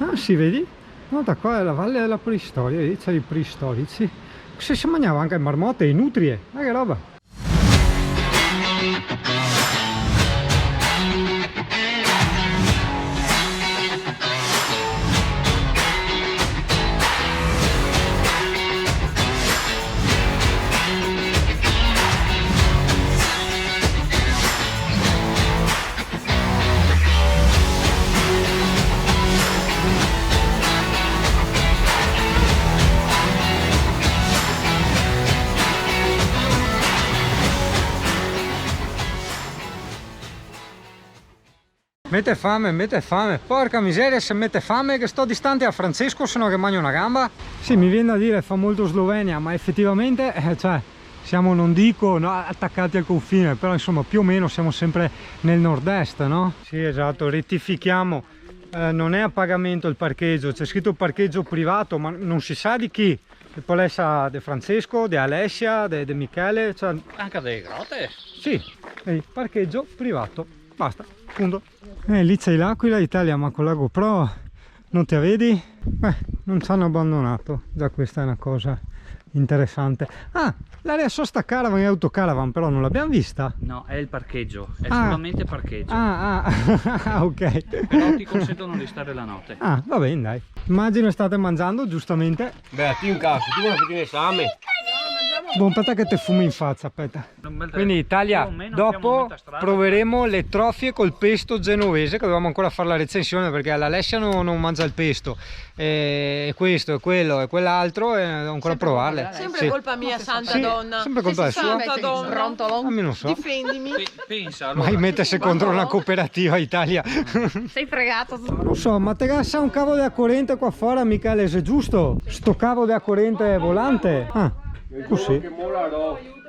Ah sì, vedi? Guarda qua è la valle della preistoria, lì c'è i preistorici. Se si mangiava anche marmotte e nutrie, ma che roba! Mette fame, porca miseria se mette fame che sto distante a Francesco, se no che mangio una gamba. Sì, mi viene da dire fa molto Slovenia, ma effettivamente, cioè, siamo, non dico no, attaccati al confine, però insomma più o meno siamo sempre nel nord-est, no? Sì, esatto, rettifichiamo, non è a pagamento il parcheggio, c'è scritto parcheggio privato, ma non si sa di chi. E poi lei sa di Francesco, di Alessia, di Michele, cioè... Anche dei grotte? Sì, parcheggio privato, basta, punto. Lì c'è l'Aquila Italia, ma con la GoPro non te la vedi? Non ci hanno abbandonato, già questa è una cosa interessante. Ah, l'area sosta caravan e autocaravan, però non l'abbiamo vista? No, è il parcheggio, è solamente parcheggio. Ok. Però ti consentono di stare la notte. Ah, va bene, dai. Immagino state mangiando, giustamente. Beh, ti un cazzo, tu vuoi fare esame? Buon, aspetta che te fumi in faccia, aspetta. Quindi Italia, dopo proveremo le trofie col pesto genovese, che dovevamo ancora fare la recensione perché l'Alessia non mangia il pesto. E questo, e quello, e quell'altro, e devo ancora provarle. Sempre colpa mia, santa donna. Sempre colpa sua. Santa donna. A me non so. Difendimi. Pensa, allora. Mai mettersi contro una cooperativa Italia. Sei fregato. Non so, ma te gassa un cavo della corrente qua fuori, Michele, se è giusto? Sto cavo della corrente volante? Ah. Così,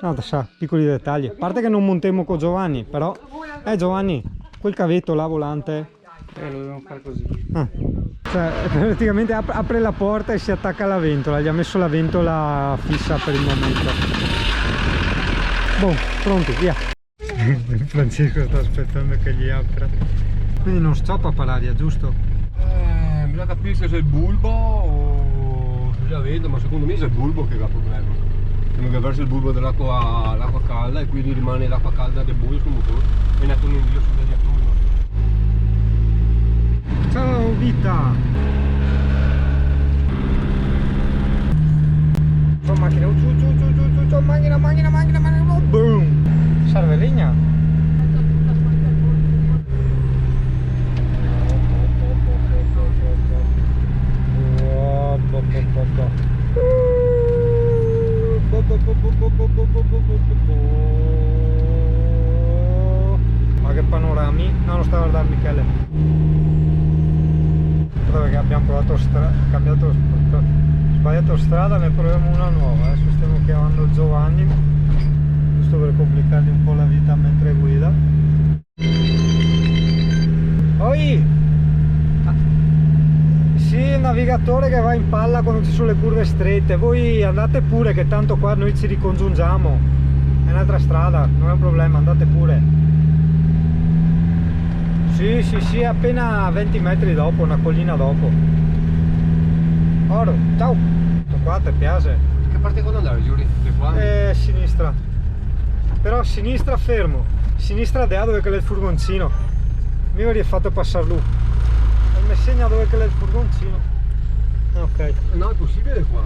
no, sa, piccoli dettagli, a parte che non montemmo con Giovanni, però Giovanni, quel cavetto là volante Lo dobbiamo fare così. Cioè praticamente apre la porta e si attacca alla ventola, gli ha messo la ventola fissa per il momento. Boh, pronti, via. Francesco sta aspettando che gli apra, quindi non stoppa pararia, giusto? Bisogna capire se è il bulbo o se la vedo, ma secondo me è il bulbo che ha il problema. Che verso il bulbo dell'acqua calda e quindi rimane l'acqua calda del bulbo sul motore e ne torna in via sul diafragma. Ciao vita! Ciao macchina, ciao macchina, boom! Serve legna? Ma che panorami? No, lo sta guardando Michele. Perché abbiamo provato sbagliato strada, ne proviamo una nuova. Adesso stiamo chiamando Giovanni, giusto per complicargli un po' la vita mentre guida. Oi! Sì, il navigatore che va in palla quando ci sono le curve strette, voi andate pure che tanto qua noi ci ricongiungiamo, è un'altra strada, non è un problema, andate pure. Sì, appena 20 metri dopo, una collina dopo. Oro, ciao! Tutto qua, te piace? Che parte quando andare, Giuri? Sinistra. Però a sinistra fermo, sinistra da dove c'è il furgoncino. Mi avrei fatto passare lui. Mi segna dove c'è il furgoncino. Ok. No, è possibile qua.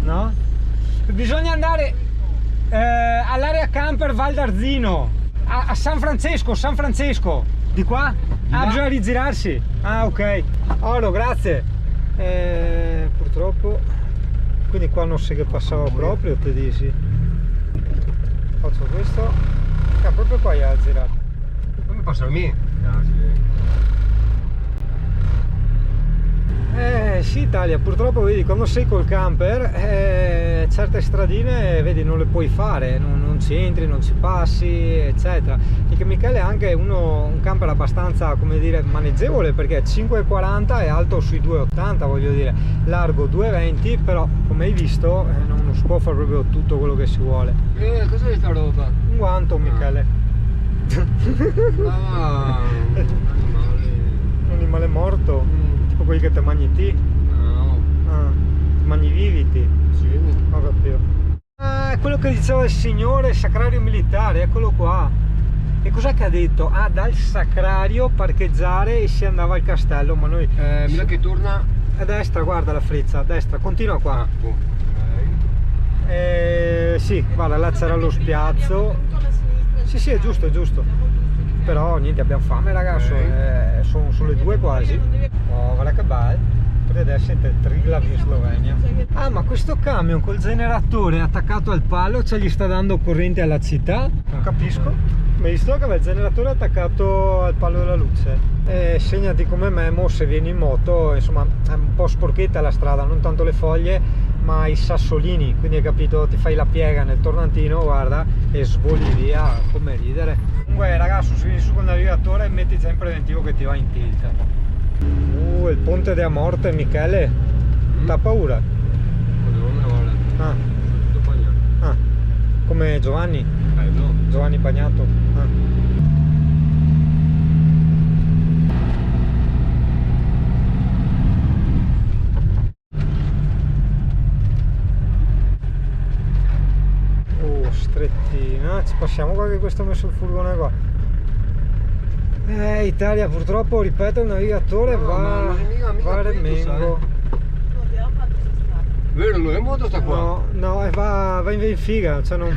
No? Bisogna andare all'area camper Val d'Arzino, a San Francesco. Di qua? Bisogna rigirarsi. Ah, ok. Oro, grazie. Purtroppo. Quindi qua non so che passava proprio, te dici. Faccio questo. Proprio qua a girare. Come passa a me? Grazie. Sì Italia, purtroppo vedi quando sei col camper certe stradine vedi non le puoi fare, non ci entri, non ci passi eccetera. E che Michele è anche un camper abbastanza, come dire, maneggevole, perché è 5,40 e alto sui 2,80, voglio dire, largo 2,20, però come hai visto non si può fare proprio tutto quello che si vuole. Cos'è sta roba? Un guanto Michele. Ah, un animale. Un animale morto. quelli che te mangi ti? No, Ah, mangi vivi ti? sì. Ho capito. Ah, è quello che diceva il signore, il sacrario militare, eccolo qua. E cos'è che ha detto? Ah, dal sacrario parcheggiare e si andava al castello, ma noi... Mi sa che torna... A destra, guarda la freccia, a destra, continua qua. Ah, boh. Sì, guarda, là c'era lo spiazzo. Sì, sì, è giusto, è giusto. Però niente, abbiamo fame ragazzo, sono le 2 quasi. Oh, guarda che bello. Potete essere il Triglav in Slovenia. Ah, ma questo camion col generatore attaccato al palo, cioè gli sta dando corrente alla città? Non capisco. Ma hai visto che aveva il generatore attaccato al palo della luce? Segnati come Memo, se vieni in moto, insomma, è un po' sporchetta la strada, non tanto le foglie, ma i sassolini, quindi hai capito, ti fai la piega nel tornantino, guarda, e svoli via, come ridere. Comunque ragazzo, se vieni su col navigatore metti già in preventivo che ti va in tilt. Il ponte della morte, Michele, t'ha paura? Madonna, guarda. Ah, Tutto bagnato. ah, come Giovanni, No. Giovanni bagnato. Ah. Strettina, ci passiamo qua che questo ha messo il furgone qua. Italia purtroppo, ripeto, il navigatore No, ma non è mica va a questo, Remengo. Vero, non è moto sta qua? No, no, va in figa, cioè non...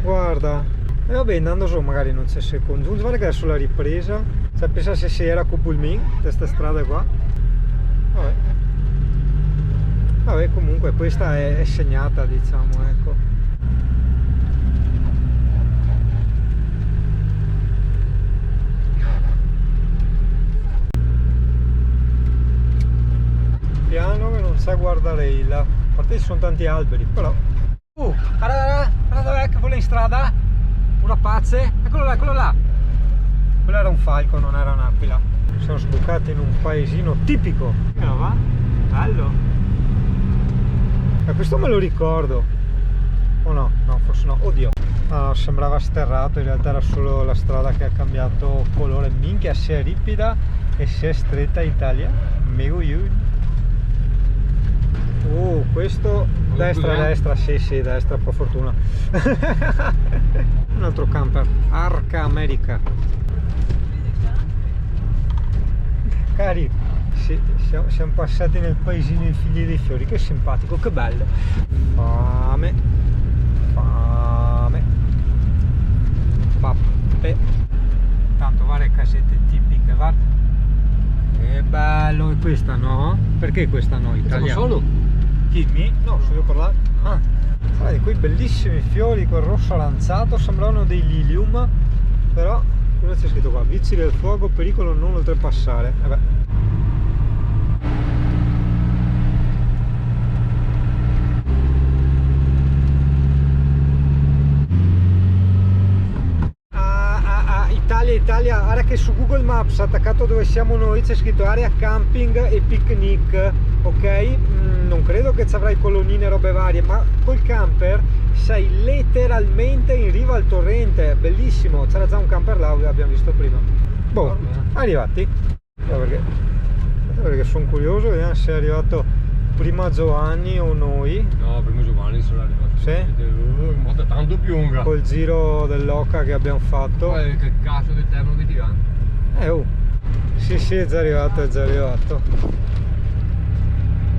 Guarda. E vabbè, andando su magari non c'è secondo. Guarda che adesso la ripresa. Cioè pensa se si era con Pulmin, questa strada qua. Vabbè. Vabbè, comunque questa è segnata, diciamo, ecco. Piano che non sa guardare là. A parte ci sono tanti alberi, però. Guarda dov'è che vola in strada? Un rapace? Eccolo là. Quello era un falco, non era un'aquila. Siamo sbucati in un paesino tipico. Va? Bello. Questo me lo ricordo. O no? No, forse no. Oddio. No, sembrava sterrato, in realtà era solo la strada che ha cambiato colore. Minchia, si è ripida e si è stretta Italia. Mego io. Questo destra, sì, destra, un po' fortuna. Un altro camper, Arca America. Cari, sì, siamo passati nel paesino dei Figli dei Fiori, che simpatico, che bello. Fame, pappe. Tanto varie casette tipiche, guarda. Che bello, e questa no? Perché questa no? Italiana? Sono? Dimmi? No, so io parlare. Ah, guarda, quei bellissimi fiori col rosso aranzato, sembravano dei lilium, però cosa c'è scritto qua? Vigili del fuoco, pericolo non oltrepassare. Vabbè. Italia, ora che su Google Maps attaccato dove siamo noi c'è scritto area camping e picnic, ok? Non credo che ci avrai colonnine e robe varie, ma col camper sei letteralmente in riva al torrente, bellissimo. C'era già un camper là, l'abbiamo visto prima. Boh, arrivati? Perché sono curioso, vediamo se è arrivato prima Giovanni o noi. No, prima Giovanni sono arrivato. Sì? Moto tanto più lunga. Col giro dell'Oca che abbiamo fatto. Che cazzo di tempo che ti va? Sì, è già arrivato, è già arrivato.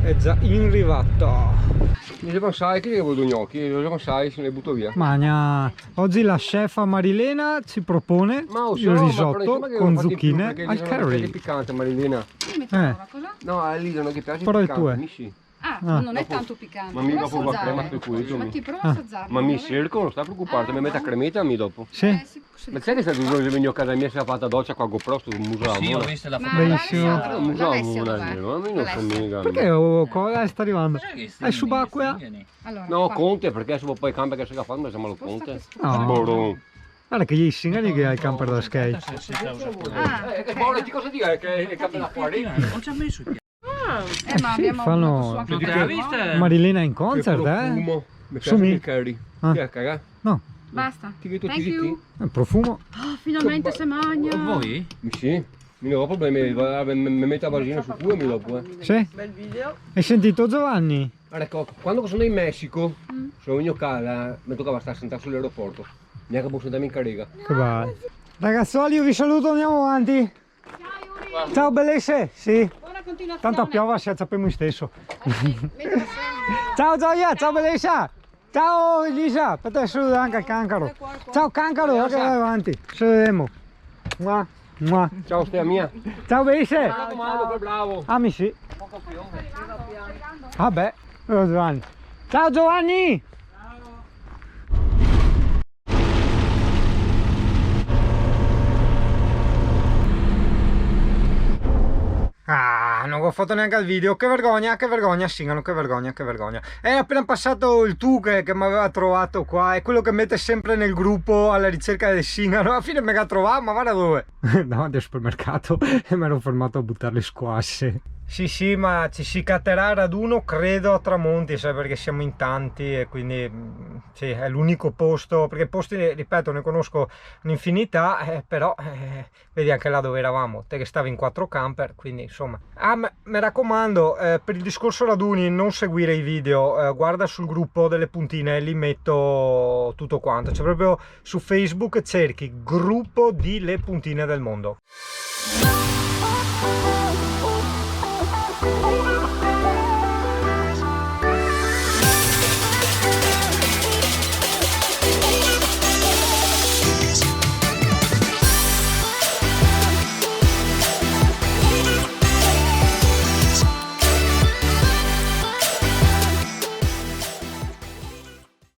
È già arrivato. Mi sembra sai che devo due gnocchi, mi sembra sai se ne butto via. Magna, oggi la chef Marilena ci propone il risotto con zucchine al curry. È piccante Marilena. No, a Elisa non ti piace però piccante, il tuo mi non è tanto piccante. Ma mi prova dopo a va crema assaggiare. per cui Ma ti provo a assaggiarlo. Ma mi cerco, non sta preoccupare, mi mette a cremita mi dopo. Sì. Ma sai che se tu non veni a casa mia si è fatta doccia qua a GoPro sto museo? Sì, ho visto la Ma foto. Bellissimo. l'Alessio Un museo L'Alessio una dov'è? ma a me non so mica. Perché cosa sta arrivando? È subacquea? Allora, No, qua. Conte, perché se poi cambia che si fa fare, siamo lo Conte. No. Boron. Guarda che gli singoli che ha il camper da skate. Ti cosa dire che cambia da fuori? Non ci ha messo il Ma Sì, abbiamo fanno- avuto su anche Non te quello. l'ha vista? Marilena in concert, Profumo. Mi Sumi. piace il curry. Ah. Che cagà? No, Basta. Ti vedo Thank tutti you. zitti. profumo. Finalmente si mangia. Voi? Sì. Mi ho problemi, mi metto la benzina su culo e mi dopo. Sì? Bel video. Hai sentito Giovanni? Ecco, quando sono in Messico, sono in casa, mi toccava stare sentato sull'aeroporto. Neanche posso andarmi in carica. Che vai. Ragazzuoli, io vi saluto, andiamo avanti. Ciao bellezze, sì. Buona continuazione. Tanto piova, ci sappiamo lo stesso. Ciao Gioia, ciao bellezza. Ciao Elisa, per te saluto anche al cancaro. Ciao cancaro, che vai avanti. Ci vediamo. Mua, mua. Ciao stea mia. Ciao bellezze. Mi raccomando, che bravo. Ah, mi sì. Vabbè, Giovanni. Ciao Giovanni. Ah, non ho fatto neanche il video, che vergogna, Singano, che vergogna, che vergogna. È appena passato il Tuche che mi aveva trovato qua, è quello che mette sempre nel gruppo alla ricerca del Singano, alla fine mi ha trovato, ma guarda dove? Davanti al supermercato e mi ero fermato a buttare le squasce. Sì, ma ci si catterà a raduno, credo, a Tramonti, sai, perché siamo in tanti e quindi sì, è l'unico posto, perché posti, ripeto, ne conosco un'infinità, però vedi anche là dove eravamo, te che stavi in 4 camper, quindi insomma. Ah, mi raccomando, per il discorso raduni non seguire i video, guarda sul gruppo delle puntine, lì metto tutto quanto, cioè proprio su Facebook cerchi gruppo di Le Puntine del Mondo.